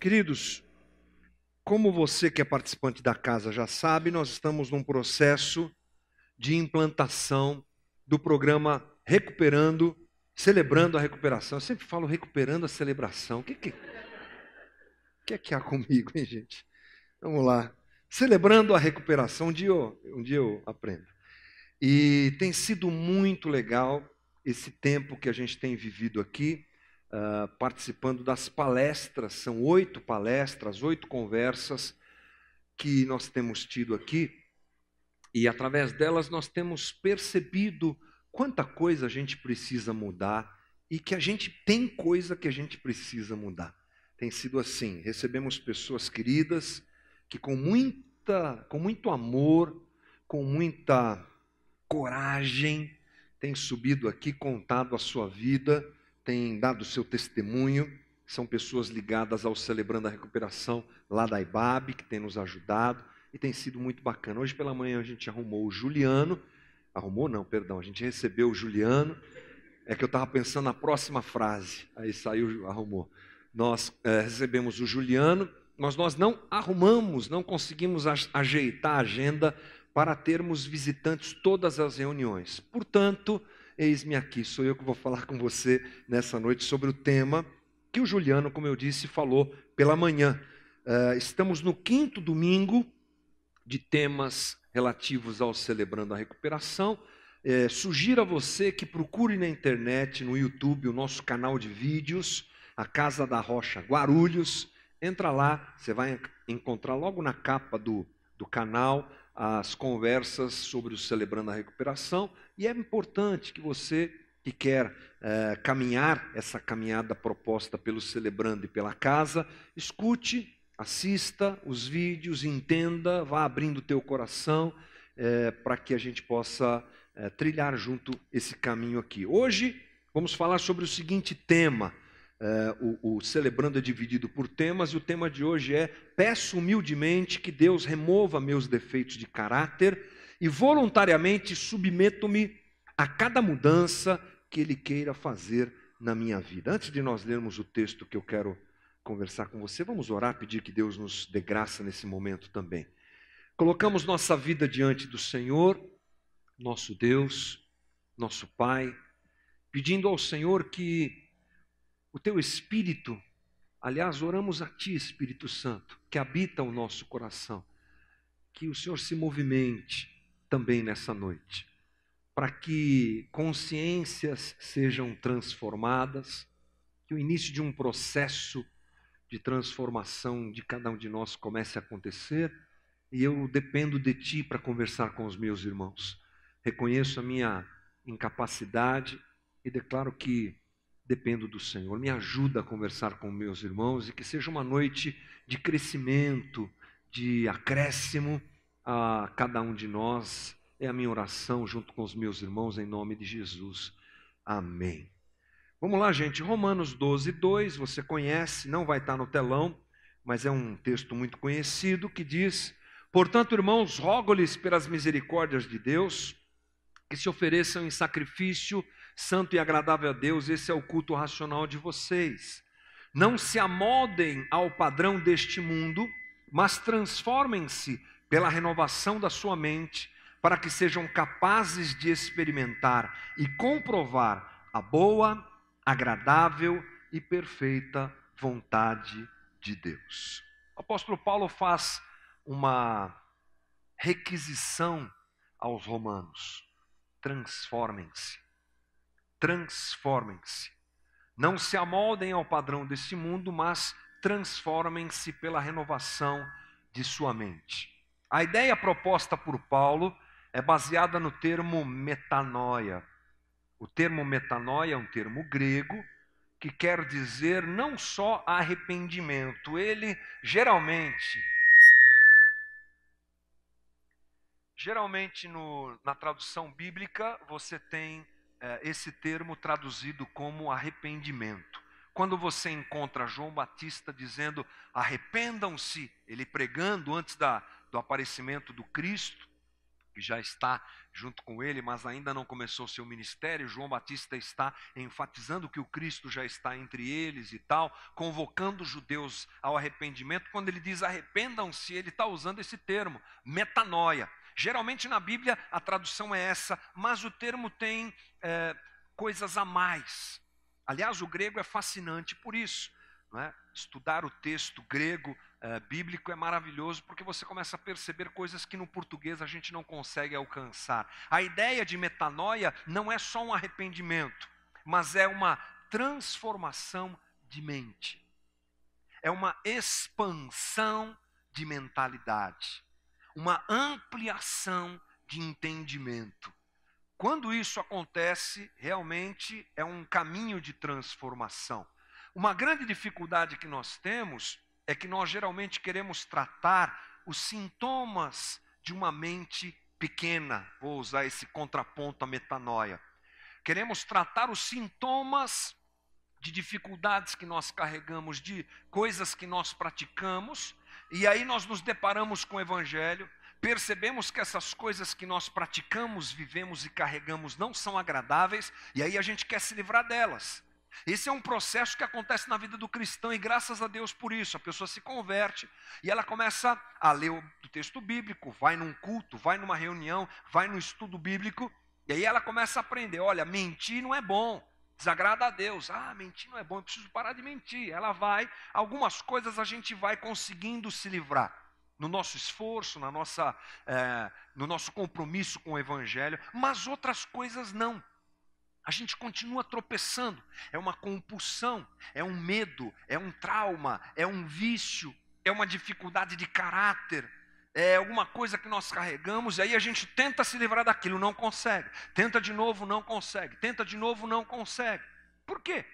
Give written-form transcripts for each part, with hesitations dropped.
Queridos, como você que é participante da casa já sabe, nós estamos num processo de implantação do programa Recuperando, Celebrando a Recuperação. Eu sempre falo recuperando a celebração. O que é que há comigo, hein, gente? Vamos lá. Celebrando a recuperação, um dia eu aprendo. E tem sido muito legal esse tempo que a gente tem vivido aqui, participando das palestras. São 8 palestras, 8 conversas que nós temos tido aqui, e através delas nós temos percebido quanta coisa a gente precisa mudar e que a gente tem coisa que a gente precisa mudar. Tem sido assim, recebemos pessoas queridas que com muito amor, com muita coragem, têm subido aqui, contado a sua vida, têm dado o seu testemunho. São pessoas ligadas ao Celebrando a Recuperação lá da IBAB, que tem nos ajudado, e tem sido muito bacana. Hoje pela manhã a gente arrumou o Juliano, a gente recebeu o Juliano, é que eu estava pensando na próxima frase, aí saiu, arrumou. Nós recebemos o Juliano, mas nós não arrumamos, não conseguimos ajeitar a agenda para termos visitantes todas as reuniões. Portanto, eis-me aqui, sou eu que vou falar com você nessa noite sobre o tema que o Juliano, como eu disse, falou pela manhã. Estamos no 5º domingo de temas relativos ao Celebrando a Recuperação. Sugiro a você que procure na internet, no YouTube, o nosso canal de vídeos, a Casa da Rocha Guarulhos. Entra lá, você vai encontrar logo na capa do canal as conversas sobre o Celebrando a Recuperação. E é importante que você que quer caminhar essa caminhada proposta pelo Celebrando e pela Casa, escute, assista os vídeos, entenda, vá abrindo o teu coração para que a gente possa trilhar junto esse caminho aqui. Hoje vamos falar sobre o seguinte tema. O Celebrando é dividido por temas, e o tema de hoje é: peço humildemente que Deus remova meus defeitos de caráter e voluntariamente submeto-me a cada mudança que Ele queira fazer na minha vida. Antes de nós lermos o texto que eu quero conversar com você, vamos orar, pedir que Deus nos dê graça nesse momento também. Colocamos nossa vida diante do Senhor, nosso Deus, nosso Pai, pedindo ao Senhor que o Teu Espírito, aliás, oramos a Ti, Espírito Santo, que habita o nosso coração, que o Senhor se movimente também nessa noite, para que consciências sejam transformadas, que o início de um processo de transformação de cada um de nós comece a acontecer, e eu dependo de Ti para conversar com os meus irmãos. Reconheço a minha incapacidade e declaro que dependo do Senhor. Me ajuda a conversar com meus irmãos e que seja uma noite de crescimento, de acréscimo a cada um de nós. É a minha oração junto com os meus irmãos em nome de Jesus. Amém. Vamos lá, gente. Romanos 12:2, você conhece, não vai estar no telão, mas é um texto muito conhecido que diz: portanto, irmãos, rogo-lhes pelas misericórdias de Deus que se ofereçam em sacrifício santo e agradável a Deus, esse é o culto racional de vocês. Não se amoldem ao padrão deste mundo, mas transformem-se pela renovação da sua mente, para que sejam capazes de experimentar e comprovar a boa, agradável e perfeita vontade de Deus. O apóstolo Paulo faz uma requisição aos romanos: transformem-se. Transformem-se. Não se amoldem ao padrão deste mundo, mas transformem-se pela renovação de sua mente. A ideia proposta por Paulo é baseada no termo metanoia. O termo metanoia é um termo grego que quer dizer não só arrependimento. Ele geralmente na tradução bíblica você tem esse termo traduzido como arrependimento. Quando você encontra João Batista dizendo arrependam-se, ele pregando antes do aparecimento do Cristo, que já está junto com ele, mas ainda não começou seu ministério. João Batista está enfatizando que o Cristo já está entre eles e tal, convocando os judeus ao arrependimento. Quando ele diz arrependam-se, ele está usando esse termo, metanoia. Geralmente na Bíblia a tradução é essa, mas o termo tem coisas a mais. Aliás, o grego é fascinante por isso, não é? Estudar o texto grego bíblico é maravilhoso, porque você começa a perceber coisas que no português a gente não consegue alcançar. A ideia de metanoia não é só um arrependimento, mas é uma transformação de mente. É uma expansão de mentalidade, uma ampliação de entendimento. Quando isso acontece, realmente é um caminho de transformação. Uma grande dificuldade que nós temos é que nós geralmente queremos tratar os sintomas de uma mente pequena. Vou usar esse contraponto à metanoia. Queremos tratar os sintomas de dificuldades que nós carregamos, de coisas que nós praticamos, e aí nós nos deparamos com o Evangelho, percebemos que essas coisas que nós praticamos, vivemos e carregamos não são agradáveis, e aí a gente quer se livrar delas. Esse é um processo que acontece na vida do cristão, e graças a Deus por isso. A pessoa se converte e ela começa a ler o texto bíblico, vai num culto, vai numa reunião, vai num estudo bíblico, e aí ela começa a aprender, olha, mentir não é bom, desagrada a Deus. Mentir não é bom, eu preciso parar de mentir. Ela vai, algumas coisas a gente vai conseguindo se livrar, no nosso esforço, no nosso compromisso com o Evangelho, mas outras coisas não. A gente continua tropeçando, é uma compulsão, é um medo, é um trauma, é um vício, é uma dificuldade de caráter, é alguma coisa que nós carregamos, e aí a gente tenta se livrar daquilo, não consegue, tenta de novo, não consegue, tenta de novo, não consegue. Por quê?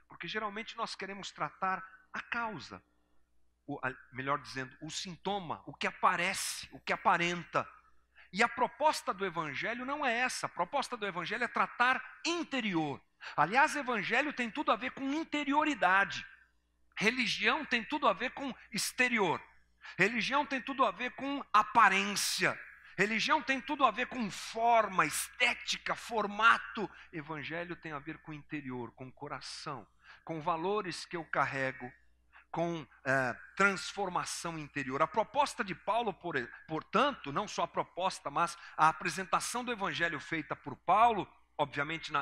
Porque geralmente nós queremos tratar a causa, melhor dizendo, o sintoma, o que aparece, o que aparenta. E a proposta do Evangelho não é essa. A proposta do Evangelho é tratar interior. Aliás, o Evangelho tem tudo a ver com interioridade. Religião tem tudo a ver com exterior. Religião tem tudo a ver com aparência. Religião tem tudo a ver com forma, estética, formato. Evangelho tem a ver com interior, com coração, com valores que eu carrego, com transformação interior. A proposta de Paulo, portanto, não só a proposta, mas a apresentação do Evangelho feita por Paulo, obviamente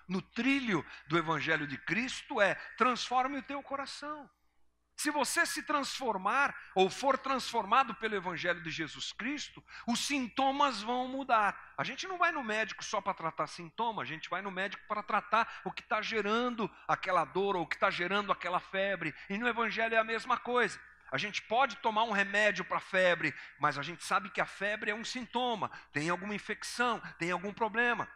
no trilho do Evangelho de Cristo, é: transforme o teu coração. Se você se transformar, ou for transformado pelo Evangelho de Jesus Cristo, os sintomas vão mudar. A gente não vai no médico só para tratar sintoma, a gente vai no médico para tratar o que está gerando aquela dor, ou o que está gerando aquela febre. E no Evangelho é a mesma coisa. A gente pode tomar um remédio para a febre, mas a gente sabe que a febre é um sintoma, tem alguma infecção, tem algum problema.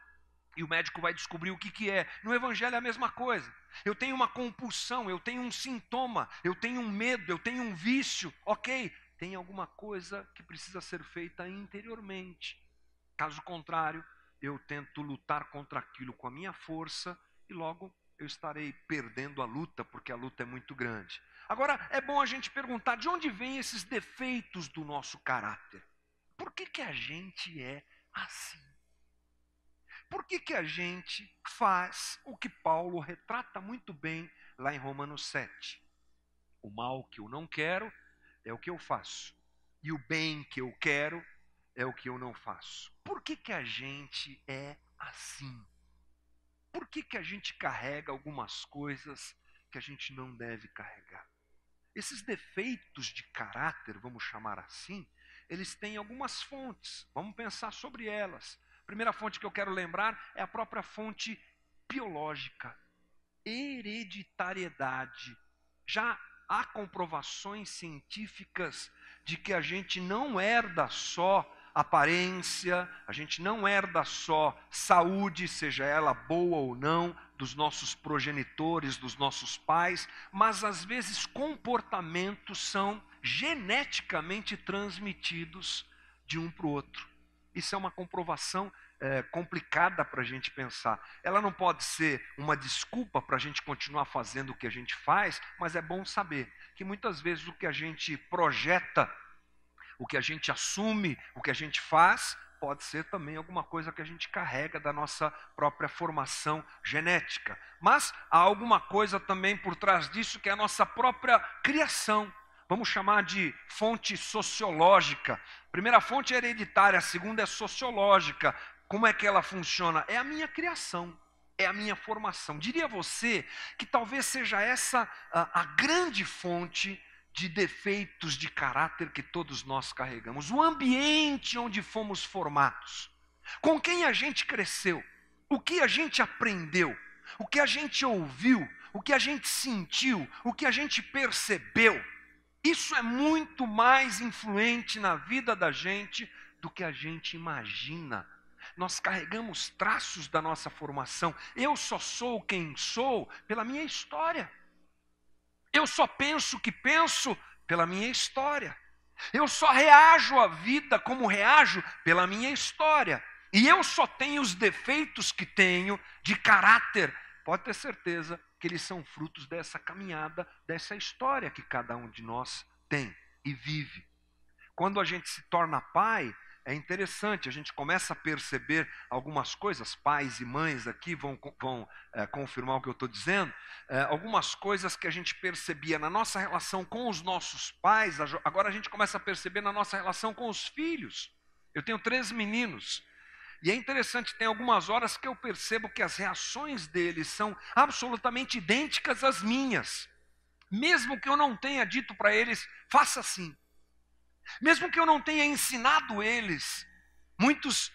E o médico vai descobrir o que é. No Evangelho é a mesma coisa. Eu tenho uma compulsão, eu tenho um sintoma, eu tenho um medo, eu tenho um vício. Ok, tem alguma coisa que precisa ser feita interiormente. Caso contrário, eu tento lutar contra aquilo com a minha força e logo eu estarei perdendo a luta, porque a luta é muito grande. Agora, é bom a gente perguntar: de onde vêm esses defeitos do nosso caráter? Por que a gente é assim? Por que a gente faz o que Paulo retrata muito bem lá em Romanos 7? O mal que eu não quero é o que eu faço, e o bem que eu quero é o que eu não faço. Por que a gente é assim? Por que a gente carrega algumas coisas que a gente não deve carregar? Esses defeitos de caráter, vamos chamar assim, eles têm algumas fontes. Vamos pensar sobre elas. A primeira fonte que eu quero lembrar é a própria fonte biológica. Hereditariedade. Já há comprovações científicas de que a gente não herda só aparência, a gente não herda só saúde, seja ela boa ou não, dos nossos progenitores, dos nossos pais, mas às vezes comportamentos são geneticamente transmitidos de um para o outro. Isso é uma comprovação complicada para a gente pensar. Ela não pode ser uma desculpa para a gente continuar fazendo o que a gente faz, mas é bom saber que muitas vezes o que a gente projeta, o que a gente assume, o que a gente faz, pode ser também alguma coisa que a gente carrega da nossa própria formação genética. Mas há alguma coisa também por trás disso que é a nossa própria criação. Vamos chamar de fonte sociológica. A primeira fonte é hereditária, a segunda é sociológica. Como é que ela funciona? É a minha criação, é a minha formação. Diria você que talvez seja essa a grande fonte de defeitos de caráter que todos nós carregamos. O ambiente onde fomos formados, com quem a gente cresceu, o que a gente aprendeu, o que a gente ouviu, o que a gente sentiu, o que a gente percebeu. Isso é muito mais influente na vida da gente do que a gente imagina. Nós carregamos traços da nossa formação. Eu só sou quem sou pela minha história. Eu só penso o que penso pela minha história. Eu só reajo à vida como reajo pela minha história. E eu só tenho os defeitos que tenho de caráter. Pode ter certeza que eles são frutos dessa caminhada, dessa história que cada um de nós tem e vive. Quando a gente se torna pai, é interessante, a gente começa a perceber algumas coisas, pais e mães aqui vão confirmar o que eu estou dizendo, algumas coisas que a gente percebia na nossa relação com os nossos pais, agora a gente começa a perceber na nossa relação com os filhos. Eu tenho 3 meninos, e é interessante, tem algumas horas que eu percebo que as reações deles são absolutamente idênticas às minhas, mesmo que eu não tenha dito para eles, faça assim. Mesmo que eu não tenha ensinado eles, muitas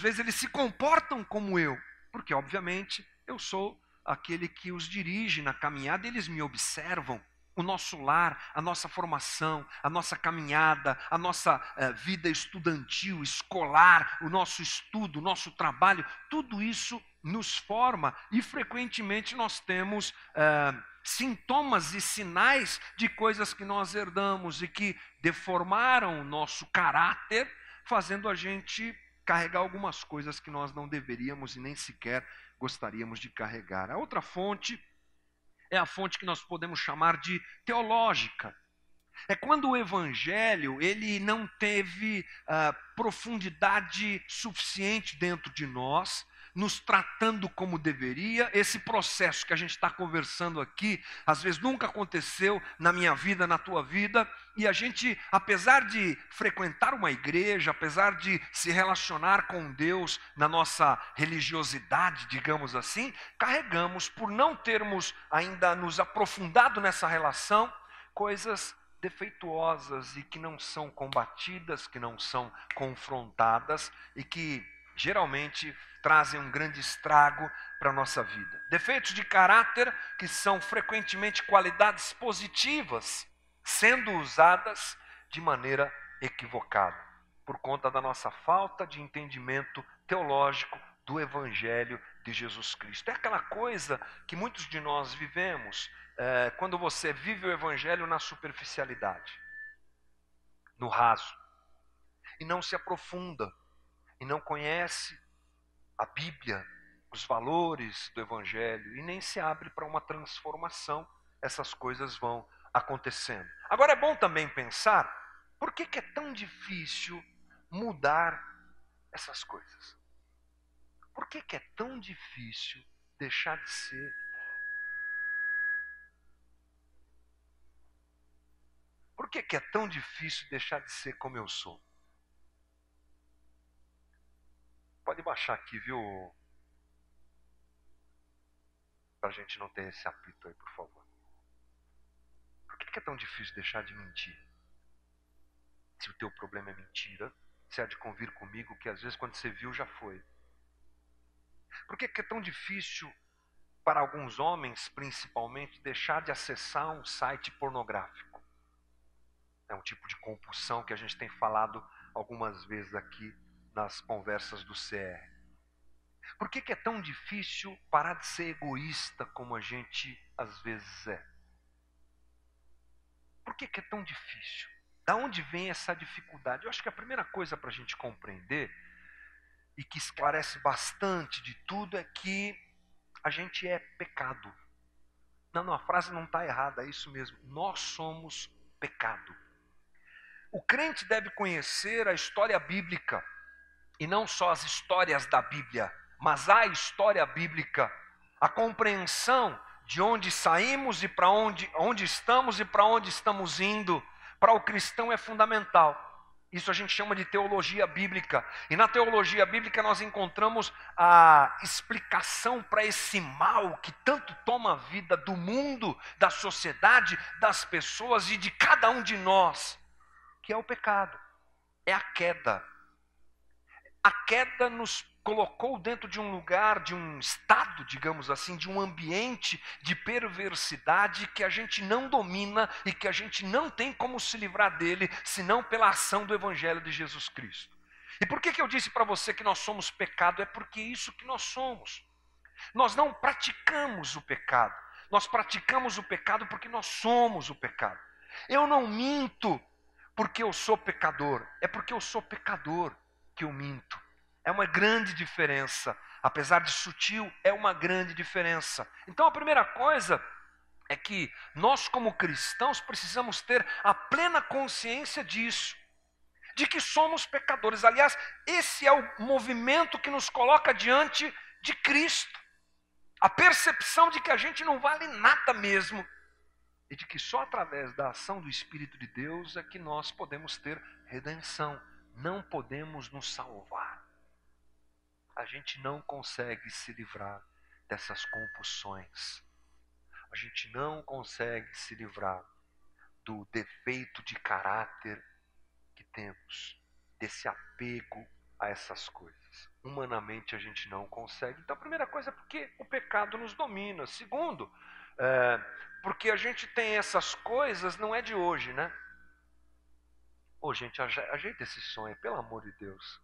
vezes eles se comportam como eu, porque obviamente eu sou aquele que os dirige na caminhada, eles me observam. O nosso lar, a nossa formação, a nossa caminhada, a nossa vida estudantil, escolar, o nosso estudo, o nosso trabalho, tudo isso nos forma e frequentemente nós temos sintomas e sinais de coisas que nós herdamos e que deformaram o nosso caráter, fazendo a gente carregar algumas coisas que nós não deveríamos e nem sequer gostaríamos de carregar. A outra fonte é a fonte que nós podemos chamar de teológica. É quando o evangelho ele não teve profundidade suficiente dentro de nós, nos tratando como deveria. Esse processo que a gente está conversando aqui, às vezes nunca aconteceu na minha vida, na tua vida, e a gente, apesar de frequentar uma igreja, apesar de se relacionar com Deus na nossa religiosidade, digamos assim, carregamos, por não termos ainda nos aprofundado nessa relação, coisas defeituosas e que não são combatidas, que não são confrontadas e que geralmente trazem um grande estrago para a nossa vida. Defeitos de caráter que são frequentemente qualidades positivas, sendo usadas de maneira equivocada, por conta da nossa falta de entendimento teológico do Evangelho de Jesus Cristo. É aquela coisa que muitos de nós vivemos, quando você vive o Evangelho na superficialidade, no raso, e não se aprofunda, e não conhece a Bíblia, os valores do Evangelho, e nem se abre para uma transformação, essas coisas vão acontecendo. Agora é bom também pensar, por que é tão difícil mudar essas coisas? Por que é tão difícil deixar de ser? Por que é tão difícil deixar de ser como eu sou? Pode baixar aqui, viu? Para a gente não ter esse apito aí, por favor. Por que é tão difícil deixar de mentir? Se o teu problema é mentira, você há de convir comigo que às vezes quando você viu já foi. Por que é tão difícil para alguns homens, principalmente, deixar de acessar um site pornográfico? É um tipo de compulsão que a gente tem falado algumas vezes aqui nas conversas do CR. Por que é tão difícil parar de ser egoísta como a gente às vezes é? Por que é tão difícil? Da onde vem essa dificuldade? Eu acho que a primeira coisa para a gente compreender, e que esclarece bastante de tudo, é que a gente é pecado. Não, a frase não está errada, é isso mesmo. Nós somos pecado. O crente deve conhecer a história bíblica. e não só as histórias da Bíblia, mas a história bíblica, a compreensão de onde saímos e para onde estamos e para onde estamos indo, para o cristão é fundamental. Isso a gente chama de teologia bíblica. E na teologia bíblica nós encontramos a explicação para esse mal que tanto toma a vida do mundo, da sociedade, das pessoas e de cada um de nós, que é o pecado, é a queda. A queda nos colocou dentro de um lugar, de um estado, digamos assim, de um ambiente de perversidade que a gente não domina e que a gente não tem como se livrar dele, senão pela ação do Evangelho de Jesus Cristo. E por que eu disse para você que nós somos pecado? É porque é isso que nós somos. Nós não praticamos o pecado. Nós praticamos o pecado porque nós somos o pecado. Eu não minto porque eu sou pecador. É porque eu sou pecador que eu minto. É uma grande diferença. Apesar de sutil, é uma grande diferença. Então a primeira coisa é que nós como cristãos precisamos ter a plena consciência disso. De que somos pecadores. Aliás, esse é o movimento que nos coloca diante de Cristo. A percepção de que a gente não vale nada mesmo. E de que só através da ação do Espírito de Deus é que nós podemos ter redenção. Não podemos nos salvar. A gente não consegue se livrar dessas compulsões. A gente não consegue se livrar do defeito de caráter que temos, desse apego a essas coisas. Humanamente a gente não consegue. Então a primeira coisa é porque o pecado nos domina. Segundo, porque a gente tem essas coisas, não é de hoje, né? Ô gente, ajeita esse sonho, pelo amor de Deus.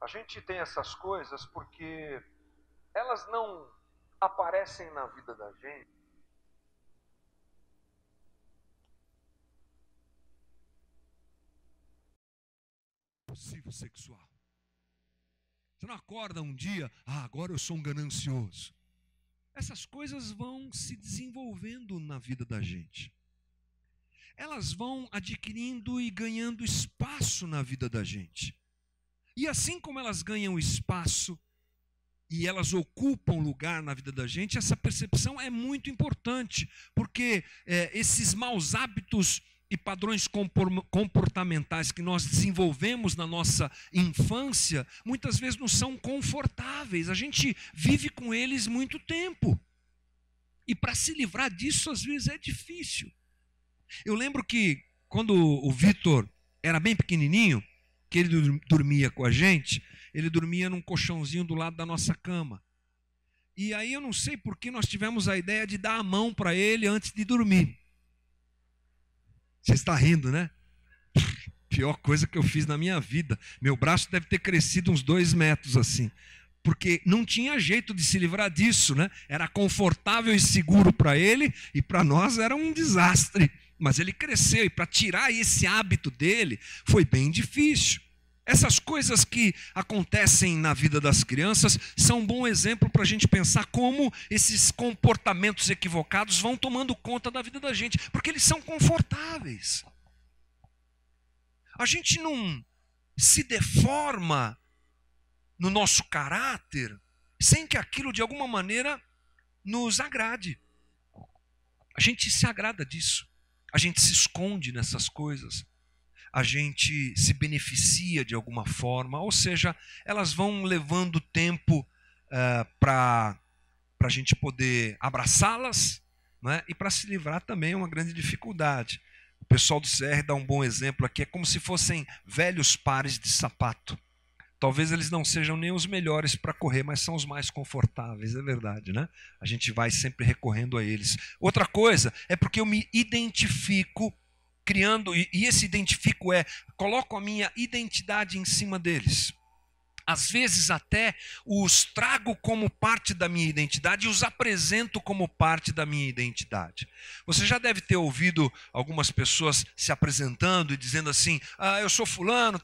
A gente tem essas coisas porque elas não aparecem na vida da gente. Possível sexual. Você não acorda um dia, agora eu sou um ganancioso. Essas coisas vão se desenvolvendo na vida da gente. Elas vão adquirindo e ganhando espaço na vida da gente. E assim como elas ganham espaço e elas ocupam lugar na vida da gente, essa percepção é muito importante, porque esses maus hábitos e padrões comportamentais que nós desenvolvemos na nossa infância, muitas vezes não são confortáveis, a gente vive com eles muito tempo. E para se livrar disso, às vezes é difícil. Eu lembro que quando o Vitor era bem pequenininho, que ele dormia com a gente, ele dormia num colchãozinho do lado da nossa cama. E aí eu não sei por que nós tivemos a ideia de dar a mão para ele antes de dormir. Você está rindo, né? Pior coisa que eu fiz na minha vida. Meu braço deve ter crescido uns 2 metros assim. Porque não tinha jeito de se livrar disso, né? Era confortável e seguro para ele e para nós era um desastre. Mas ele cresceu e para tirar esse hábito dele foi bem difícil. Essas coisas que acontecem na vida das crianças são um bom exemplo para a gente pensar como esses comportamentos equivocados vão tomando conta da vida da gente, porque eles são confortáveis. A gente não se deforma no nosso caráter sem que aquilo de alguma maneira nos agrade. A gente se agrada disso. A gente se esconde nessas coisas, a gente se beneficia de alguma forma, ou seja, elas vão levando tempo para a gente poder abraçá-las, né? E para se livrar também é uma grande dificuldade. O pessoal do CR dá um bom exemplo aqui, é como se fossem velhos pares de sapato. Talvez eles não sejam nem os melhores para correr, mas são os mais confortáveis, é verdade, né? A gente vai sempre recorrendo a eles. Outra coisa é porque eu me identifico criando, e esse identifico coloco a minha identidade em cima deles. Às vezes até os trago como parte da minha identidade e os apresento como parte da minha identidade. Você já deve ter ouvido algumas pessoas se apresentando e dizendo assim, eu sou fulano,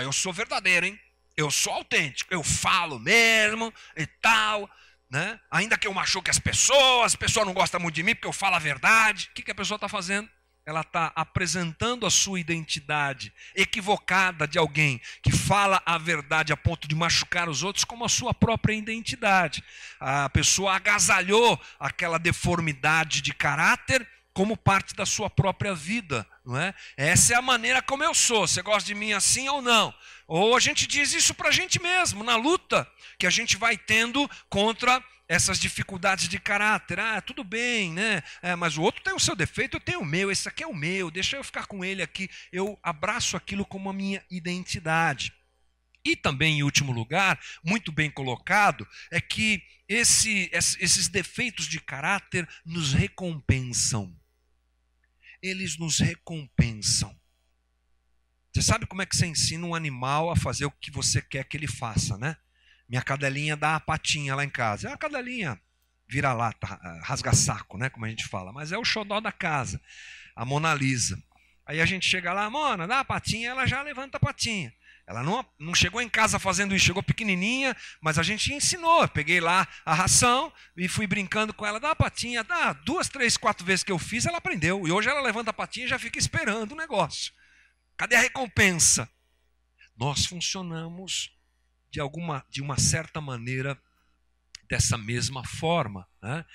eu sou verdadeiro, hein? Eu sou autêntico, eu falo mesmo e tal. né? Ainda que eu machuque as pessoas não gostam muito de mim porque eu falo a verdade. O que a pessoa está fazendo? Ela está apresentando a sua identidade equivocada de alguém que fala a verdade a ponto de machucar os outros como a sua própria identidade. A pessoa agasalhou aquela deformidade de caráter como parte da sua própria vida, não é? Essa é a maneira como eu sou. Você gosta de mim assim ou não? Ou a gente diz isso para a gente mesmo, na luta que a gente vai tendo contra essas dificuldades de caráter. Ah, tudo bem, né? Mas o outro tem o seu defeito, eu tenho o meu, esse aqui é o meu, deixa eu ficar com ele aqui. Eu abraço aquilo como a minha identidade. E também, em último lugar, muito bem colocado, é que esses defeitos de caráter nos recompensam. Eles nos recompensam. Você sabe como é que você ensina um animal a fazer o que você quer que ele faça, né? Minha cadelinha dá a patinha lá em casa. É uma cadelinha vira-lata, rasga-saco, né? Como a gente fala. Mas é o xodó da casa, a Mona Lisa. Aí a gente chega lá, Mona, dá a patinha, ela já levanta a patinha. Ela não chegou em casa fazendo isso, chegou pequenininha, mas a gente ensinou. Eu peguei lá a ração e fui brincando com ela. Dá a patinha, dá 2, 3, 4 vezes que eu fiz, ela aprendeu. E hoje ela levanta a patinha e já fica esperando o negócio. Cadê a recompensa? Nós funcionamos de uma certa maneira dessa mesma forma, né?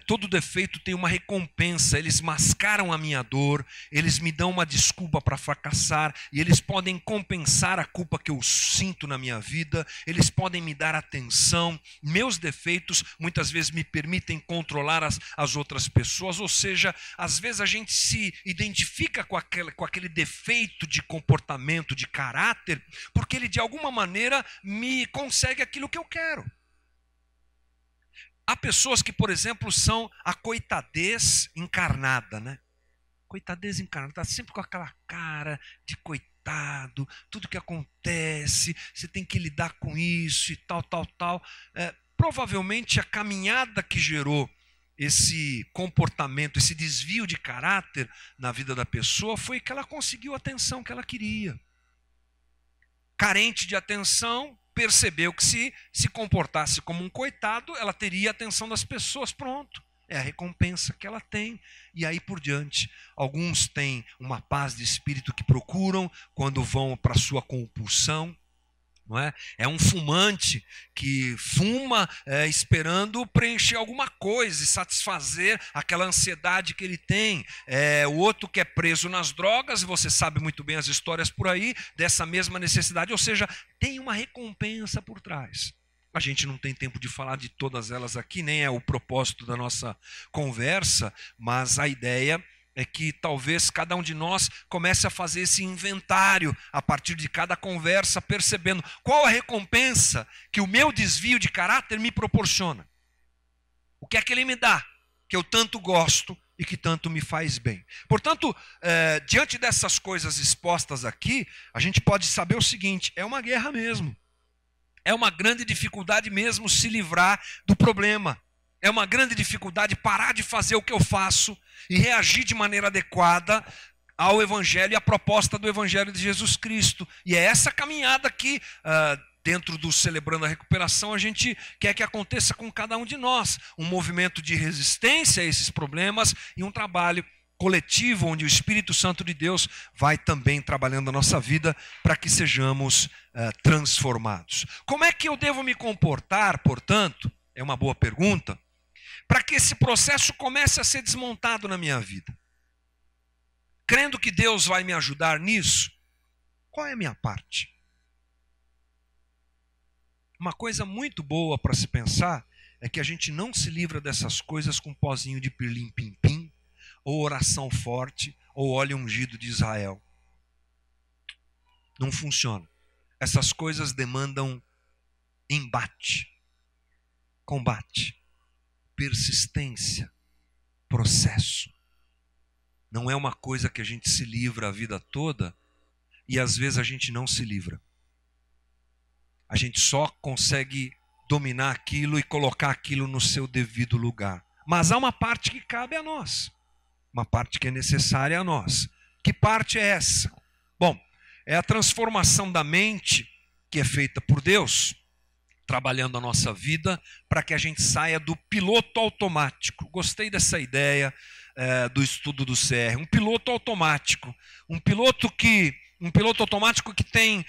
Todo defeito tem uma recompensa. Eles mascaram a minha dor, eles me dão uma desculpa para fracassar, e eles podem compensar a culpa que eu sinto na minha vida, eles podem me dar atenção. Meus defeitos muitas vezes me permitem controlar as outras pessoas, ou seja, às vezes a gente se identifica com aquele defeito de comportamento, de caráter, porque ele de alguma maneira me consegue aquilo que eu quero. Há pessoas que, por exemplo, são a coitadez encarnada, né? Coitadez encarnada, está sempre com aquela cara de coitado, tudo que acontece, você tem que lidar com isso e tal. Provavelmente a caminhada que gerou esse comportamento, esse desvio de caráter na vida da pessoa foi que ela conseguiu a atenção que ela queria. Carente de atenção, percebeu que se comportasse como um coitado, ela teria a atenção das pessoas, pronto. É a recompensa que ela tem, e aí por diante. Alguns têm uma paz de espírito que procuram quando vão para a sua compulsão. Não é? É um fumante que fuma esperando preencher alguma coisa e satisfazer aquela ansiedade que ele tem. O outro que é preso nas drogas, e você sabe muito bem as histórias por aí, dessa mesma necessidade, ou seja, tem uma recompensa por trás. A gente não tem tempo de falar de todas elas aqui, nem é o propósito da nossa conversa, mas a ideia é que talvez cada um de nós comece a fazer esse inventário a partir de cada conversa, percebendo qual a recompensa que o meu desvio de caráter me proporciona. O que é que ele me dá, que eu tanto gosto e que tanto me faz bem. Portanto, diante dessas coisas expostas aqui, a gente pode saber o seguinte: é uma guerra mesmo. É uma grande dificuldade mesmo se livrar do problema. É uma grande dificuldade parar de fazer o que eu faço e reagir de maneira adequada ao Evangelho e à proposta do Evangelho de Jesus Cristo. E é essa caminhada que, dentro do Celebrando a Recuperação, a gente quer que aconteça com cada um de nós. Um movimento de resistência a esses problemas e um trabalho coletivo onde o Espírito Santo de Deus vai também trabalhando na nossa vida para que sejamos transformados. Como é que eu devo me comportar, portanto? É uma boa pergunta. Para que esse processo comece a ser desmontado na minha vida. Crendo que Deus vai me ajudar nisso, qual é a minha parte? Uma coisa muito boa para se pensar é que a gente não se livra dessas coisas com pozinho de pirlim-pim-pim, ou oração forte, ou óleo ungido de Israel. Não funciona. Essas coisas demandam embate, combate, persistência, processo. Não é uma coisa que a gente se livra a vida toda e às vezes a gente não se livra. A gente só consegue dominar aquilo e colocar aquilo no seu devido lugar. Mas há uma parte que cabe a nós. Uma parte que é necessária a nós. Que parte é essa? Bom, é a transformação da mente que é feita por Deus trabalhando a nossa vida para que a gente saia do piloto automático. Gostei dessa ideia do estudo do CR. Um piloto automático. Um piloto automático que tem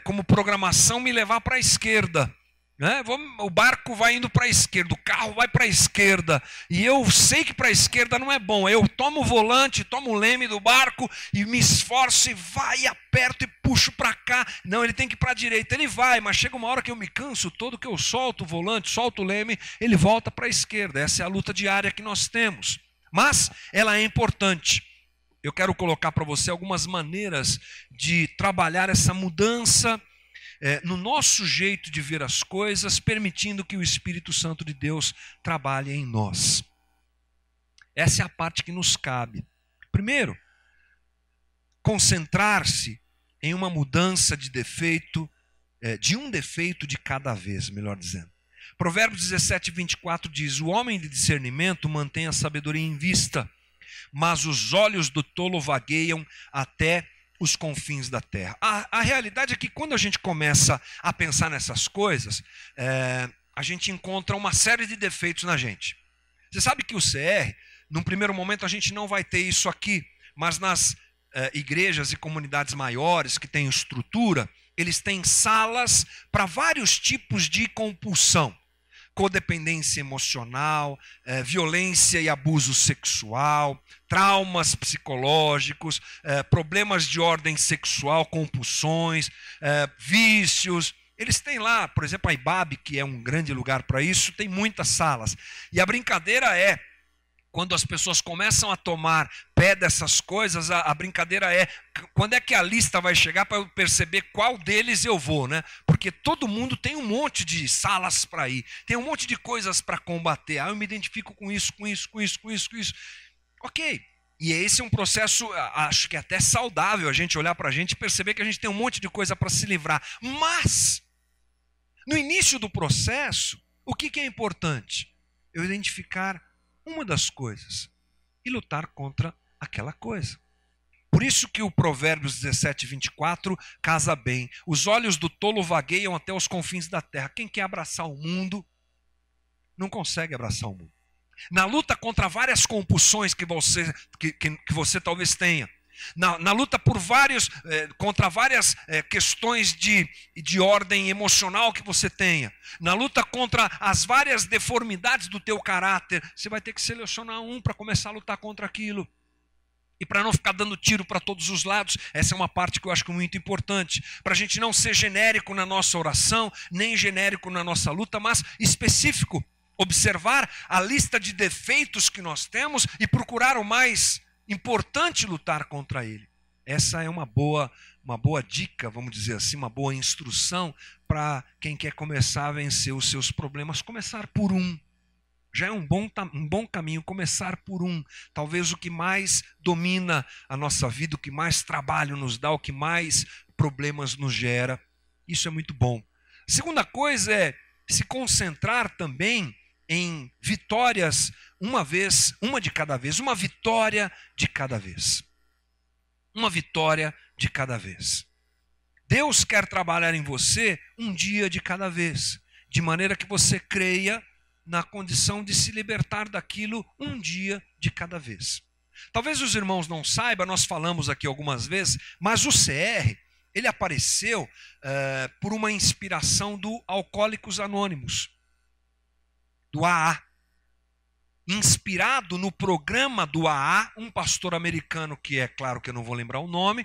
como programação me levar para a esquerda. Né? O barco vai indo para a esquerda, o carro vai para a esquerda, e eu sei que para a esquerda não é bom. Eu tomo o volante, tomo o leme do barco e me esforço e vai, aperto e puxo para cá. Não, ele tem que ir para a direita. Ele vai, mas chega uma hora que eu me canso todo, que eu solto o volante, solto o leme, ele volta para a esquerda. Essa é a luta diária que nós temos. Mas ela é importante. Eu quero colocar para você algumas maneiras de trabalhar essa mudança no nosso jeito de ver as coisas, permitindo que o Espírito Santo de Deus trabalhe em nós. Essa é a parte que nos cabe. Primeiro, concentrar-se em uma mudança de defeito, de um defeito de cada vez, melhor dizendo. Provérbios 17, 24 diz: o homem de discernimento mantém a sabedoria em vista, mas os olhos do tolo vagueiam até os confins da terra. A realidade é que quando a gente começa a pensar nessas coisas, a gente encontra uma série de defeitos na gente. Você sabe que o CR, num primeiro momento a gente não vai ter isso aqui, mas nas igrejas e comunidades maiores que têm estrutura, eles têm salas para vários tipos de compulsão. Codependência emocional, violência e abuso sexual, traumas psicológicos, problemas de ordem sexual, compulsões, vícios. Eles têm lá, por exemplo, a IBAB, que é um grande lugar para isso, tem muitas salas. E a brincadeira é, quando as pessoas começam a tomar pé dessas coisas, a brincadeira é, quando é que a lista vai chegar para eu perceber qual deles eu vou, né? Porque todo mundo tem um monte de salas para ir, tem um monte de coisas para combater. Eu me identifico com isso, com isso, com isso, com isso, com isso. Ok, e esse é um processo, acho que até saudável, a gente olhar para a gente e perceber que a gente tem um monte de coisa para se livrar. Mas, no início do processo, o que é importante? Eu identificar uma das coisas e lutar contra aquela coisa. Por isso que o Provérbios 17, 24 casa bem. Os olhos do tolo vagueiam até os confins da terra. Quem quer abraçar o mundo, não consegue abraçar o mundo. Na luta contra várias compulsões que você talvez tenha, na luta contra várias questões de ordem emocional que você tenha, na luta contra as várias deformidades do teu caráter, você vai ter que selecionar um para começar a lutar contra aquilo. E para não ficar dando tiro para todos os lados, essa é uma parte que eu acho que é muito importante, para a gente não ser genérico na nossa oração, nem genérico na nossa luta, mas específico. Observar a lista de defeitos que nós temos e procurar o mais importante, lutar contra ele. Essa é uma boa dica, vamos dizer assim, uma boa instrução para quem quer começar a vencer os seus problemas. Começar por um. Já é um bom caminho, começar por um. Talvez o que mais domina a nossa vida, o que mais trabalho nos dá, o que mais problemas nos gera. Isso é muito bom. A segunda coisa é se concentrar também em vitórias, uma de cada vez, uma vitória de cada vez. Uma vitória de cada vez. Deus quer trabalhar em você um dia de cada vez, de maneira que você creia na condição de se libertar daquilo um dia de cada vez. Talvez os irmãos não saibam, nós falamos aqui algumas vezes, mas o CR, ele apareceu por uma inspiração do Alcoólicos Anônimos, do AA. Inspirado no programa do AA, um pastor americano, que é claro que eu não vou lembrar o nome,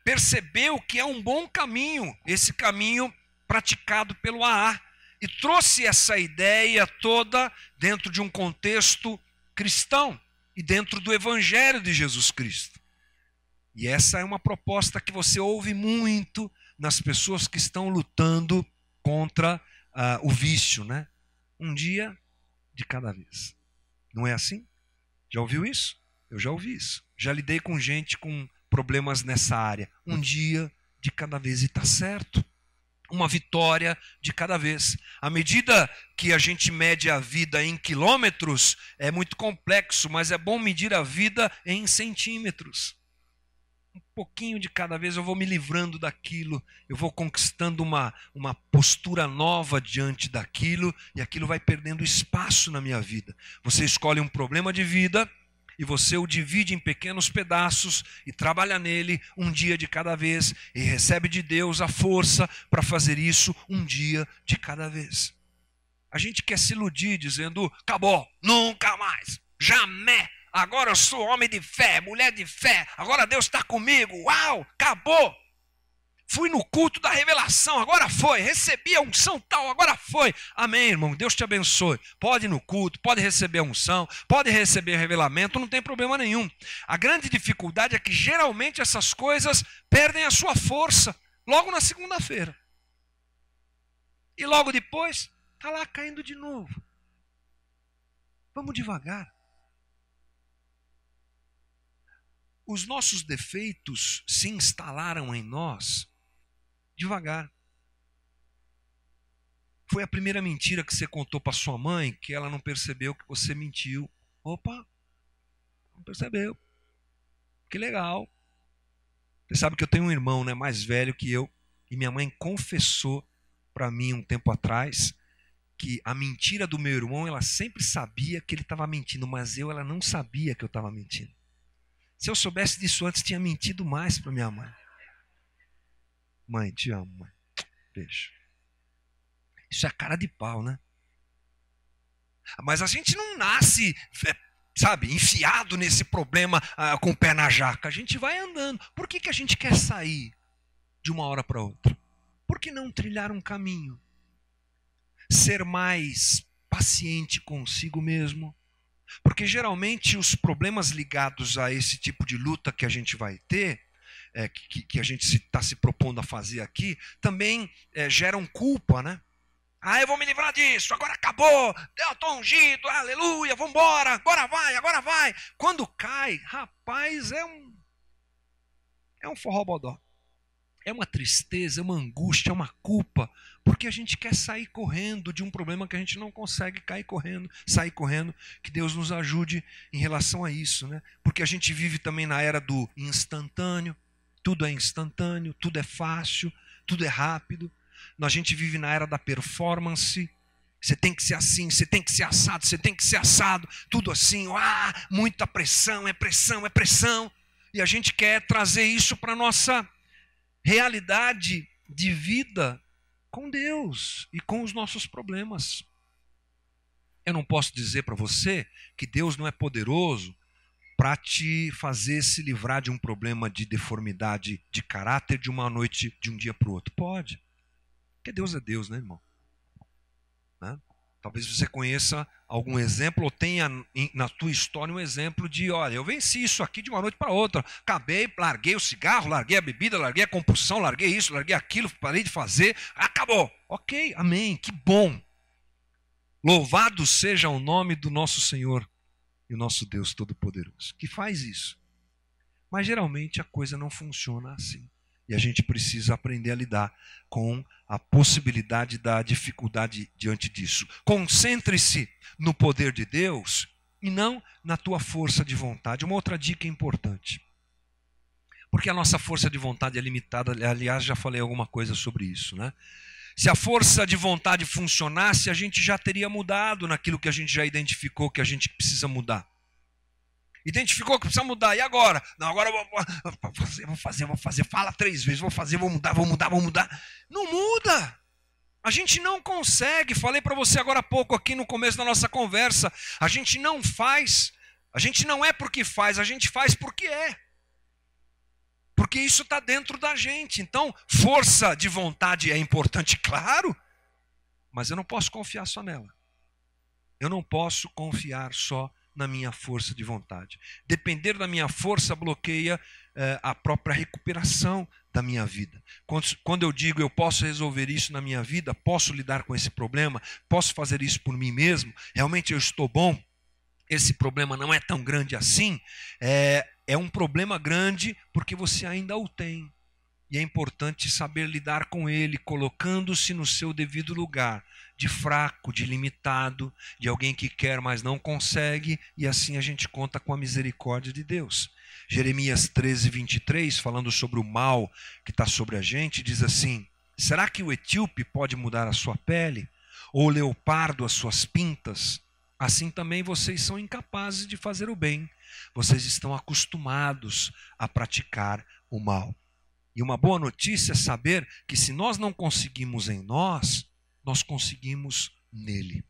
percebeu que é um bom caminho, esse caminho praticado pelo AA, e trouxe essa ideia toda dentro de um contexto cristão e dentro do Evangelho de Jesus Cristo. E essa é uma proposta que você ouve muito nas pessoas que estão lutando contra o vício, né? Um dia de cada vez. Não é assim? Já ouviu isso? Eu já ouvi isso. Já lidei com gente com problemas nessa área. Um dia de cada vez, e está certo. Uma vitória de cada vez. À medida que a gente mede a vida em quilômetros, é muito complexo, mas é bom medir a vida em centímetros. pouquinho de cada vez eu vou me livrando daquilo, eu vou conquistando uma postura nova diante daquilo, e aquilo vai perdendo espaço na minha vida. Você escolhe um problema de vida e você o divide em pequenos pedaços e trabalha nele um dia de cada vez e recebe de Deus a força para fazer isso um dia de cada vez. A gente quer se iludir dizendo, acabou, nunca mais, jamais. Agora eu sou homem de fé, mulher de fé, agora Deus está comigo, uau, acabou. Fui no culto da revelação, agora foi, recebi a unção tal, agora foi. Amém, irmão, Deus te abençoe. Pode ir no culto, pode receber a unção, pode receber revelamento, não tem problema nenhum. A grande dificuldade é que geralmente essas coisas perdem a sua força logo na segunda-feira. E logo depois, está lá caindo de novo. Vamos devagar. Os nossos defeitos se instalaram em nós devagar. Foi a primeira mentira que você contou para sua mãe que ela não percebeu que você mentiu. Opa, não percebeu. Que legal. Você sabe que eu tenho um irmão, né, mais velho que eu, e minha mãe confessou para mim um tempo atrás que a mentira do meu irmão, ela sempre sabia que ele estava mentindo, mas ela não sabia que eu estava mentindo. Se eu soubesse disso antes, tinha mentido mais para minha mãe. Mãe, te amo, mãe. Beijo. Isso é cara de pau, né? Mas a gente não nasce, sabe, enfiado nesse problema com o pé na jaca. A gente vai andando. Por que a gente quer sair de uma hora para outra? Por que não trilhar um caminho? Ser mais paciente consigo mesmo. Porque geralmente os problemas ligados a esse tipo de luta que a gente vai ter, que a gente está se propondo a fazer aqui, também geram culpa, né? Ah, eu vou me livrar disso, agora acabou, eu estou ungido, aleluia, vamos embora, agora vai. Quando cai, rapaz, é um forró-bodó. É uma tristeza, é uma angústia, é uma culpa, porque a gente quer sair correndo de um problema que a gente não consegue sair correndo, que Deus nos ajude em relação a isso, né? Porque a gente vive também na era do instantâneo, tudo é instantâneo, tudo é fácil, tudo é rápido. A gente vive na era da performance, você tem que ser assim, você tem que ser assado, você tem que ser assado, tudo assim, muita pressão, é pressão, e a gente quer trazer isso para a nossa realidade de vida com Deus e com os nossos problemas. Eu não posso dizer para você que Deus não é poderoso para te fazer se livrar de um problema de deformidade de caráter de uma noite, de um dia para o outro. Pode. Porque Deus é Deus, né, irmão? Né? Talvez você conheça algum exemplo ou tenha na tua história um exemplo de, olha, eu venci isso aqui de uma noite para outra. Acabei, larguei o cigarro, larguei a bebida, larguei a compulsão, larguei isso, larguei aquilo, parei de fazer, acabou. Ok, amém, que bom. Louvado seja o nome do nosso Senhor e o nosso Deus Todo-Poderoso, que faz isso. Mas geralmente a coisa não funciona assim. E a gente precisa aprender a lidar com a possibilidade da dificuldade diante disso. Concentre-se no poder de Deus e não na tua força de vontade. Uma outra dica importante. Porque a nossa força de vontade é limitada. Aliás, já falei alguma coisa sobre isso, né? Se a força de vontade funcionasse, a gente já teria mudado naquilo que a gente já identificou que a gente precisa mudar. Identificou que precisa mudar, e agora? Não, agora eu vou fazer, fala 3 vezes, vou fazer, vou mudar. Não muda. A gente não consegue, falei para você agora há pouco aqui no começo da nossa conversa, a gente não faz, a gente não é porque faz, a gente faz porque é. Porque isso está dentro da gente. Então, força de vontade é importante, claro, mas eu não posso confiar só nela. Eu não posso confiar só na minha força de vontade. Depender da minha força bloqueia a própria recuperação da minha vida. Quando eu digo eu posso resolver isso na minha vida, posso lidar com esse problema, posso fazer isso por mim mesmo, realmente eu estou bom, esse problema não é tão grande assim, é um problema grande porque você ainda o tem. E é importante saber lidar com ele, colocando-se no seu devido lugar, de fraco, de limitado, de alguém que quer, mas não consegue, e assim a gente conta com a misericórdia de Deus. Jeremias 13, 23, falando sobre o mal que está sobre a gente, diz assim: será que o etíope pode mudar a sua pele? Ou o leopardo as suas pintas? Assim também vocês são incapazes de fazer o bem. Vocês estão acostumados a praticar o mal. E uma boa notícia é saber que se nós não conseguimos em nós, nós conseguimos nele.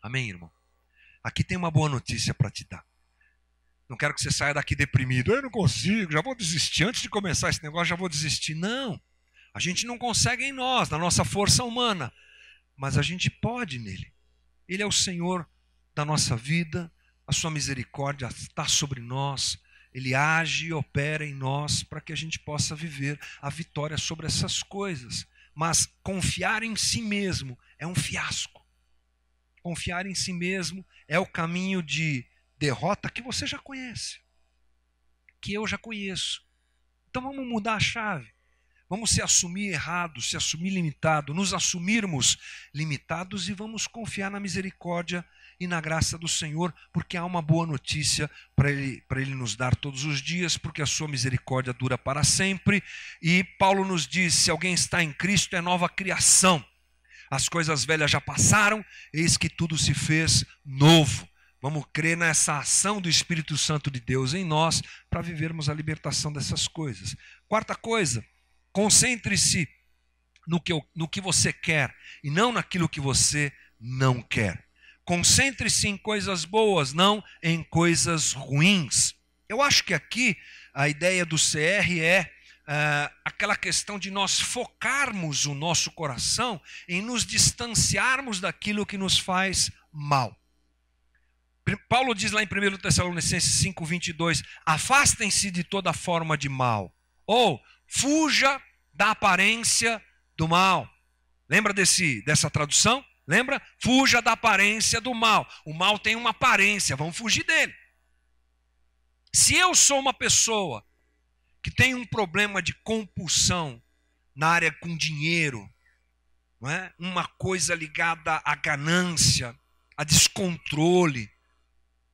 Amém, irmão? Aqui tem uma boa notícia para te dar. Não quero que você saia daqui deprimido. Eu não consigo, já vou desistir. Antes de começar esse negócio, já vou desistir. Não. A gente não consegue em nós, na nossa força humana. Mas a gente pode nele. Ele é o Senhor da nossa vida. A sua misericórdia está sobre nós. Ele age e opera em nós para que a gente possa viver a vitória sobre essas coisas. Mas confiar em si mesmo é um fiasco. Confiar em si mesmo é o caminho de derrota que você já conhece, que eu já conheço. Então vamos mudar a chave. Vamos se assumir errado, se assumir limitado, nos assumirmos limitados e vamos confiar na misericórdia e na graça do Senhor, porque há uma boa notícia para Ele nos dar todos os dias, porque a sua misericórdia dura para sempre. E Paulo nos diz: se alguém está em Cristo, é nova criação. As coisas velhas já passaram, eis que tudo se fez novo. Vamos crer nessa ação do Espírito Santo de Deus em nós para vivermos a libertação dessas coisas. Quarta coisa, concentre-se no que você quer e não naquilo que você não quer. Concentre-se em coisas boas, não em coisas ruins. Eu acho que aqui a ideia do CR é aquela questão de nós focarmos o nosso coração em nos distanciarmos daquilo que nos faz mal. Paulo diz lá em 1 Tessalonicenses 5:22, afastem-se de toda forma de mal, ou fuja da aparência do mal. Lembra dessa tradução? Lembra? Fuja da aparência do mal. O mal tem uma aparência, vamos fugir dele. Se eu sou uma pessoa que tem um problema de compulsão na área com dinheiro, não é? Uma coisa ligada à ganância, a descontrole,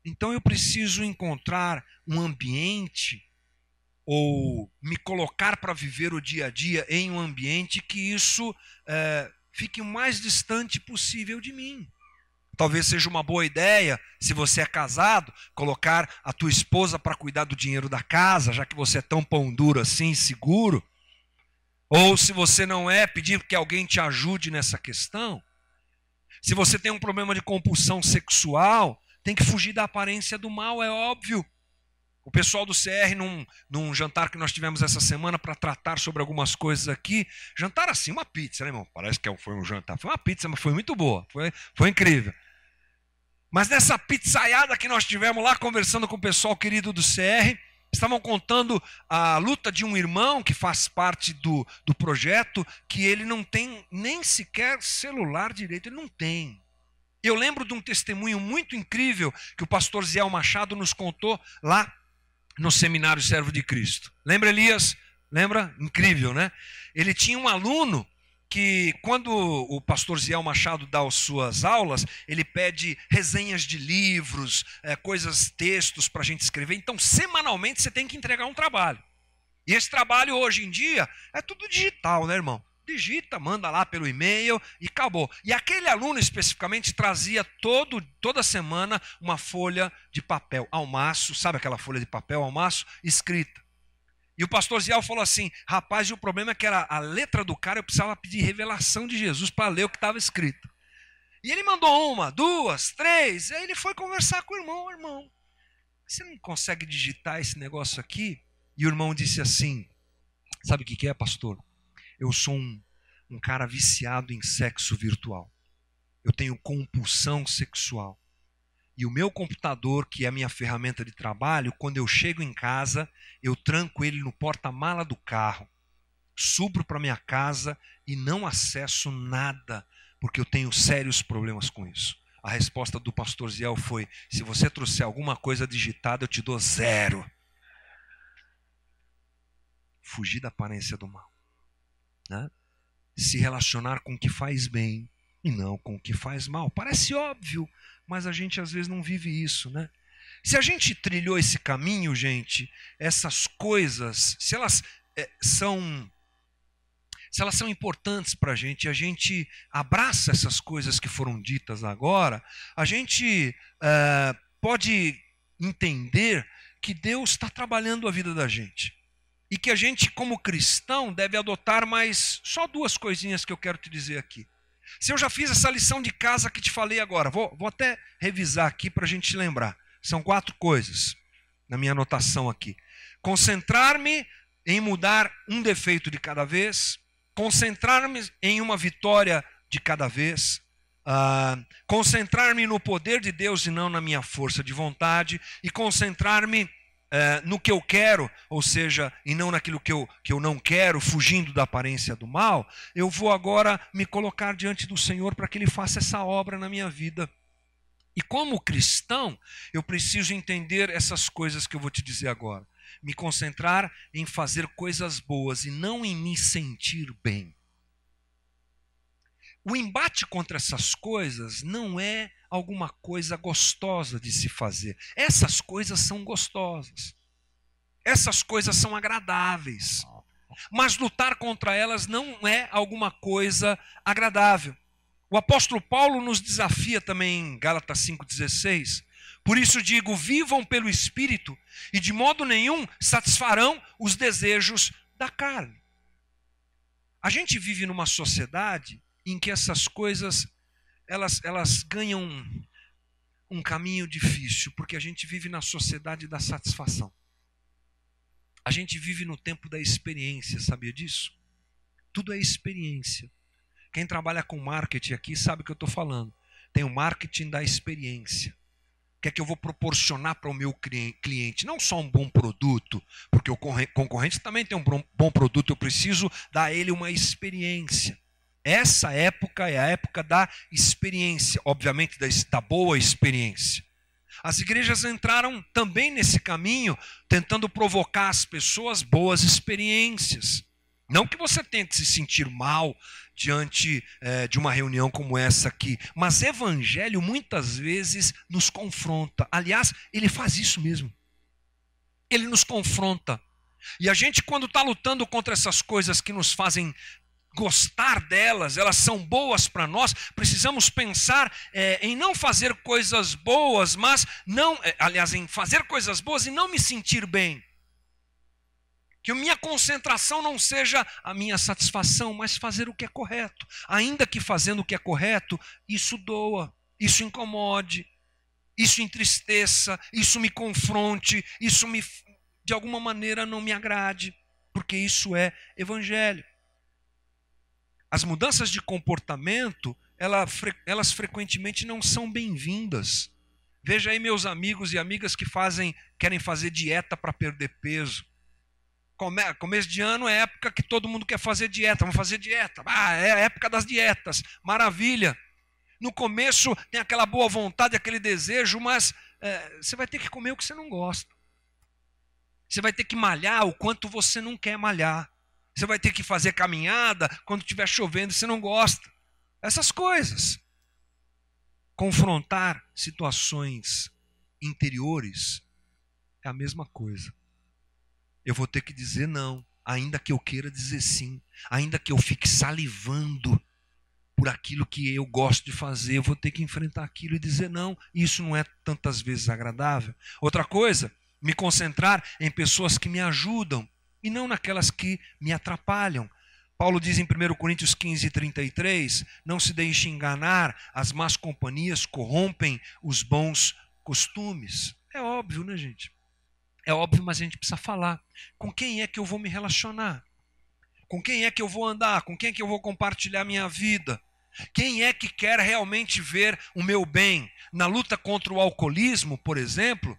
então eu preciso encontrar um ambiente ou me colocar para viver o dia a dia em um ambiente que isso fique o mais distante possível de mim. Talvez seja uma boa ideia, se você é casado, colocar a tua esposa para cuidar do dinheiro da casa, já que você é tão pão duro assim, seguro. Ou se você não é, pedir que alguém te ajude nessa questão. Se você tem um problema de compulsão sexual, tem que fugir da aparência do mal, é óbvio. O pessoal do CR, num jantar que nós tivemos essa semana para tratar sobre algumas coisas aqui, jantar assim, uma pizza, né, irmão? Parece que foi um jantar. Foi uma pizza, mas foi muito boa, foi incrível. Mas nessa pizzaiada que nós tivemos lá, conversando com o pessoal querido do CR, estavam contando a luta de um irmão que faz parte do projeto, que ele não tem nem sequer celular direito, ele não tem. Eu lembro de um testemunho muito incrível que o pastor Ziel Machado nos contou lá no Seminário Servo de Cristo. Lembra, Elias? Lembra? Incrível, né? Ele tinha um aluno que, quando o pastor Ziel Machado dá as suas aulas, ele pede resenhas de livros, textos para a gente escrever. Então, semanalmente, você tem que entregar um trabalho. E esse trabalho, hoje em dia, é tudo digital, né, irmão? Digita, manda lá pelo e-mail e acabou. E aquele aluno, especificamente, trazia toda semana uma folha de papel ao maço, sabe aquela folha de papel ao maço? Escrita. E o pastor Ziel falou assim, rapaz, e o problema é que era a letra do cara, eu precisava pedir revelação de Jesus para ler o que estava escrito. E ele mandou 1, 2, 3, aí ele foi conversar com o irmão, você não consegue digitar esse negócio aqui? E o irmão disse assim, sabe o que é, pastor? Eu sou um cara viciado em sexo virtual. Eu tenho compulsão sexual. E o meu computador, que é a minha ferramenta de trabalho, quando eu chego em casa, eu tranco ele no porta-mala do carro, subo para minha casa e não acesso nada, porque eu tenho sérios problemas com isso. A resposta do pastor Ziel foi, se você trouxer alguma coisa digitada, eu te dou 0. Fugir da aparência do mal. Né? Se relacionar com o que faz bem e não com o que faz mal. Parece óbvio, mas a gente às vezes não vive isso, né? Se a gente trilhou esse caminho, gente, essas coisas, se elas são importantes para a gente abraça essas coisas que foram ditas agora, a gente pode entender que Deus está trabalhando a vida da gente. E que a gente, como cristão, deve adotar mais só 2 coisinhas que eu quero te dizer aqui. Se eu já fiz essa lição de casa que te falei agora, vou até revisar aqui para a gente lembrar. São 4 coisas na minha anotação aqui. Concentrar-me em mudar um defeito de cada vez. Concentrar-me em uma vitória de cada vez. Concentrar-me no poder de Deus e não na minha força de vontade. E concentrar-me no que eu quero, ou seja, e não naquilo que eu não quero, fugindo da aparência do mal. Eu vou agora me colocar diante do Senhor para que Ele faça essa obra na minha vida. E como cristão, eu preciso entender essas coisas que eu vou te dizer agora. Me concentrar em fazer coisas boas e não em me sentir bem. O embate contra essas coisas não é alguma coisa gostosa de se fazer. Essas coisas são gostosas. Essas coisas são agradáveis. Mas lutar contra elas não é alguma coisa agradável. O apóstolo Paulo nos desafia também em Gálatas 5,16. Por isso digo, vivam pelo Espírito e de modo nenhum satisfarão os desejos da carne. A gente vive numa sociedade em que essas coisas elas ganham um caminho difícil, porque a gente vive na sociedade da satisfação. A gente vive no tempo da experiência, sabia disso? Tudo é experiência. Quem trabalha com marketing aqui sabe o que eu estou falando. Tem o marketing da experiência. O que é que eu vou proporcionar para o meu cliente? Não só um bom produto, porque o concorrente também tem um bom produto, eu preciso dar a ele uma experiência. Essa época é a época da experiência, obviamente da boa experiência. As igrejas entraram também nesse caminho, tentando provocar as pessoas boas experiências. Não que você tenha que se sentir mal diante de uma reunião como essa aqui, mas evangelho muitas vezes nos confronta. Aliás, ele faz isso mesmo. Ele nos confronta. E a gente, quando está lutando contra essas coisas que nos fazem gostar delas, elas são boas para nós, precisamos pensar em não fazer coisas boas, mas não, aliás, em fazer coisas boas e não me sentir bem. Que a minha concentração não seja a minha satisfação, mas fazer o que é correto. Ainda que fazendo o que é correto, isso doa, isso incomode, isso entristeça, isso me confronte, isso de alguma maneira não me agrade, porque isso é evangelho. As mudanças de comportamento, elas frequentemente não são bem-vindas. Veja aí meus amigos e amigas que querem fazer dieta para perder peso. Começo de ano é época que todo mundo quer fazer dieta, vamos fazer dieta. É a época das dietas, maravilha. No começo tem aquela boa vontade, aquele desejo, mas você vai ter que comer o que você não gosta. Você vai ter que malhar o quanto você não quer malhar. Você vai ter que fazer caminhada quando estiver chovendo e você não gosta. Essas coisas. Confrontar situações interiores é a mesma coisa. Eu vou ter que dizer não, ainda que eu queira dizer sim. Ainda que eu fique salivando por aquilo que eu gosto de fazer, eu vou ter que enfrentar aquilo e dizer não. Isso não é tantas vezes agradável. Outra coisa, me concentrar em pessoas que me ajudam e não naquelas que me atrapalham. Paulo diz em 1 Coríntios 15:33, não se deixe enganar, as más companhias corrompem os bons costumes. É óbvio, né, gente? É óbvio, mas a gente precisa falar. Com quem é que eu vou me relacionar? Com quem é que eu vou andar? Com quem é que eu vou compartilhar minha vida? Quem é que quer realmente ver o meu bem? Na luta contra o alcoolismo, por exemplo,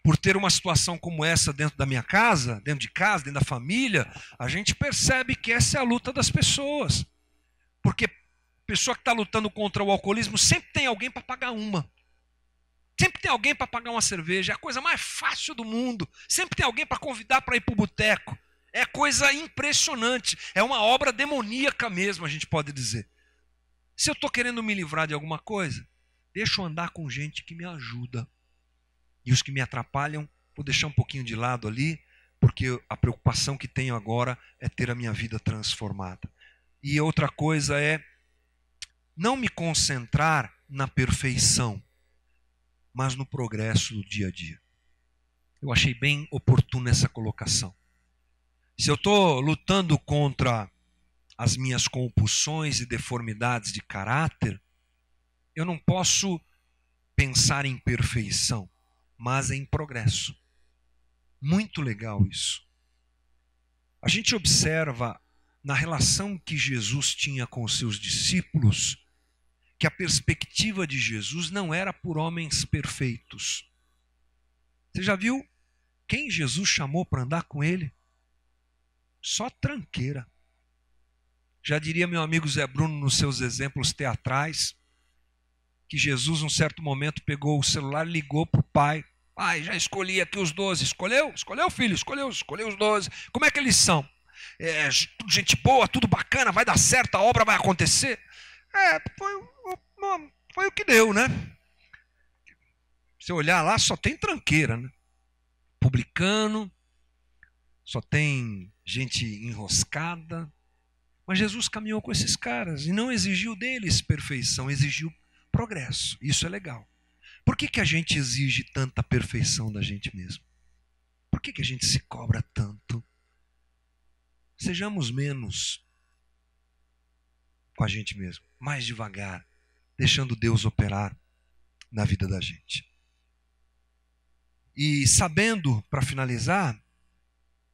por ter uma situação como essa dentro da minha casa, dentro de casa, dentro da família, a gente percebe que essa é a luta das pessoas. Porque a pessoa que está lutando contra o alcoolismo sempre tem alguém para pagar uma. Sempre tem alguém para pagar uma cerveja. É a coisa mais fácil do mundo. Sempre tem alguém para convidar para ir para o boteco. É coisa impressionante. É uma obra demoníaca mesmo, a gente pode dizer. Se eu estou querendo me livrar de alguma coisa, deixa eu andar com gente que me ajuda. E os que me atrapalham, vou deixar um pouquinho de lado ali, porque a preocupação que tenho agora é ter a minha vida transformada. E outra coisa é não me concentrar na perfeição, mas no progresso do dia a dia. Eu achei bem oportuna essa colocação. Se eu estou lutando contra as minhas compulsões e deformidades de caráter, eu não posso pensar em perfeição, mas em progresso. Muito legal isso. A gente observa na relação que Jesus tinha com os seus discípulos, que a perspectiva de Jesus não era por homens perfeitos. Você já viu quem Jesus chamou para andar com ele? Só tranqueira. Já diria meu amigo Zé Bruno nos seus exemplos teatrais, que Jesus, num certo momento, pegou o celular e ligou para o pai. Pai, já escolhi aqui os 12. Escolheu? Escolheu, filho? Escolheu os 12. Como é que eles são? Tudo gente boa, tudo bacana, vai dar certo, a obra vai acontecer? Foi o que deu, né? Se olhar lá, só tem tranqueira, né? Publicano, só tem gente enroscada. Mas Jesus caminhou com esses caras e não exigiu deles perfeição, exigiu progresso. Isso é legal. Por que a gente exige tanta perfeição da gente mesmo? Por que a gente se cobra tanto? Sejamos menos com a gente mesmo, mais devagar, deixando Deus operar na vida da gente. E sabendo, para finalizar,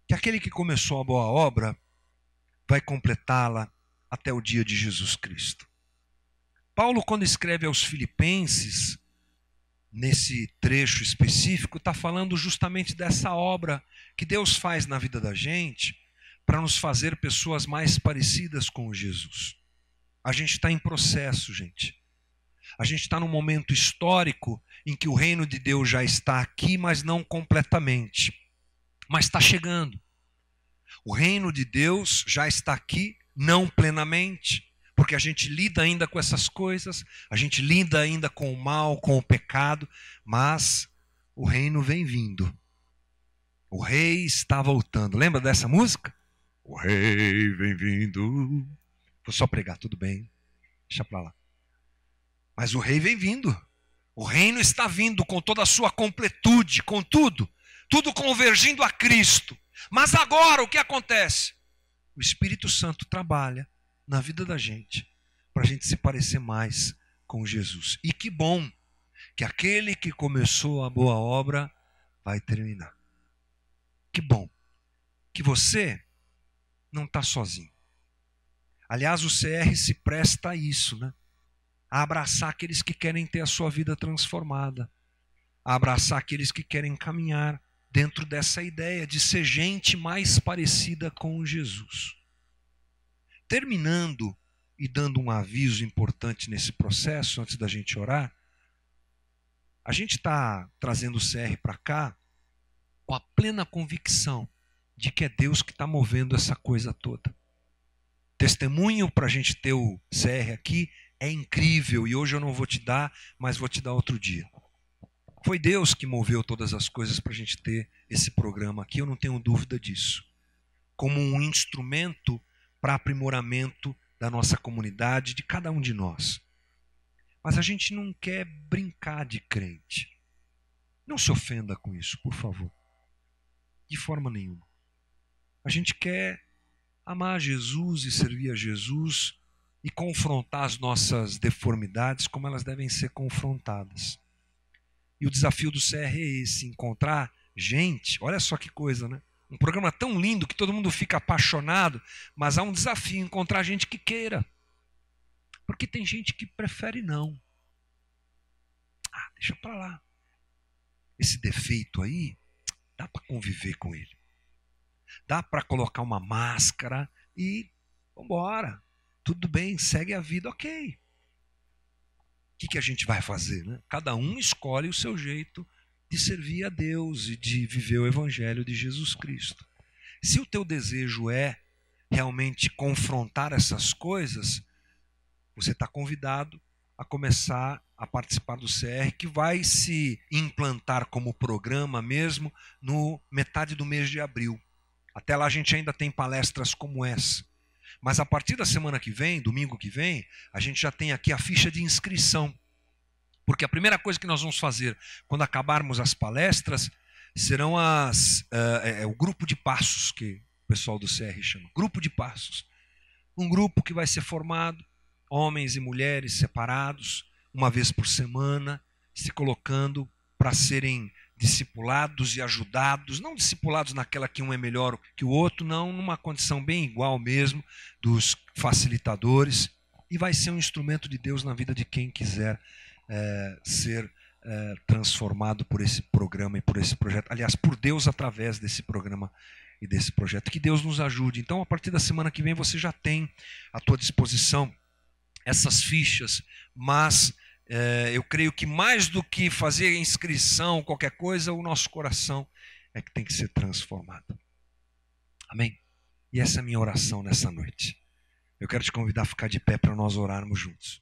que aquele que começou a boa obra vai completá-la até o dia de Jesus Cristo. Paulo, quando escreve aos Filipenses, nesse trecho específico, está falando justamente dessa obra que Deus faz na vida da gente para nos fazer pessoas mais parecidas com Jesus. A gente está em processo, gente. A gente está num momento histórico em que o reino de Deus já está aqui, mas não completamente. Mas está chegando. O reino de Deus já está aqui, não plenamente, porque a gente lida ainda com essas coisas, a gente lida ainda com o mal, com o pecado, mas o reino vem vindo. O rei está voltando. Lembra dessa música? O rei vem vindo. Vou só pregar, tudo bem. Deixa para lá. Mas o rei vem vindo. O reino está vindo com toda a sua completude, com tudo. Tudo convergindo a Cristo. Mas agora o que acontece? O Espírito Santo trabalha na vida da gente para a gente se parecer mais com Jesus. E que bom que aquele que começou a boa obra vai terminar. Que bom que você não está sozinho. Aliás, o CR se presta a isso, né? A abraçar aqueles que querem ter a sua vida transformada, a abraçar aqueles que querem caminhar dentro dessa ideia de ser gente mais parecida com Jesus. Terminando e dando um aviso importante nesse processo, antes da gente orar, a gente está trazendo o CR para cá com a plena convicção de que é Deus que está movendo essa coisa toda. Testemunho para a gente ter o CR aqui é incrível, e hoje eu não vou te dar, mas vou te dar outro dia. Foi Deus que moveu todas as coisas para a gente ter esse programa aqui, eu não tenho dúvida disso. Como um instrumento para aprimoramento da nossa comunidade, de cada um de nós. Mas a gente não quer brincar de crente. Não se ofenda com isso, por favor. De forma nenhuma. A gente quer amar Jesus e servir a Jesus e confrontar as nossas deformidades como elas devem ser confrontadas. E o desafio do CR é esse, encontrar gente, olha só que coisa, né? Um programa tão lindo que todo mundo fica apaixonado, mas há um desafio, encontrar gente que queira. Porque tem gente que prefere não. Deixa pra lá. Esse defeito aí, dá para conviver com ele. Dá para colocar uma máscara e vambora. Tudo bem, segue a vida, ok. O que a gente vai fazer, né? Cada um escolhe o seu jeito de servir a Deus e de viver o Evangelho de Jesus Cristo. Se o teu desejo é realmente confrontar essas coisas, você está convidado a começar a participar do CR, que vai se implantar como programa mesmo no metade do mês de abril. Até lá a gente ainda tem palestras como essa. Mas a partir da semana que vem, domingo que vem, a gente já tem aqui a ficha de inscrição. Porque a primeira coisa que nós vamos fazer quando acabarmos as palestras serão o grupo de passos, que o pessoal do CR chama. Grupo de passos. Um grupo que vai ser formado, homens e mulheres separados, uma vez por semana, se colocando para serem discipulados e ajudados, não discipulados naquela que um é melhor que o outro, não, numa condição bem igual mesmo, dos facilitadores, e vai ser um instrumento de Deus na vida de quem quiser ser transformado por esse programa e por esse projeto. Aliás, por Deus através desse programa e desse projeto. Que Deus nos ajude. Então, a partir da semana que vem, você já tem à tua disposição essas fichas, mas eu creio que mais do que fazer inscrição, qualquer coisa, o nosso coração é que tem que ser transformado. Amém? E essa é a minha oração nessa noite. Eu quero te convidar a ficar de pé para nós orarmos juntos.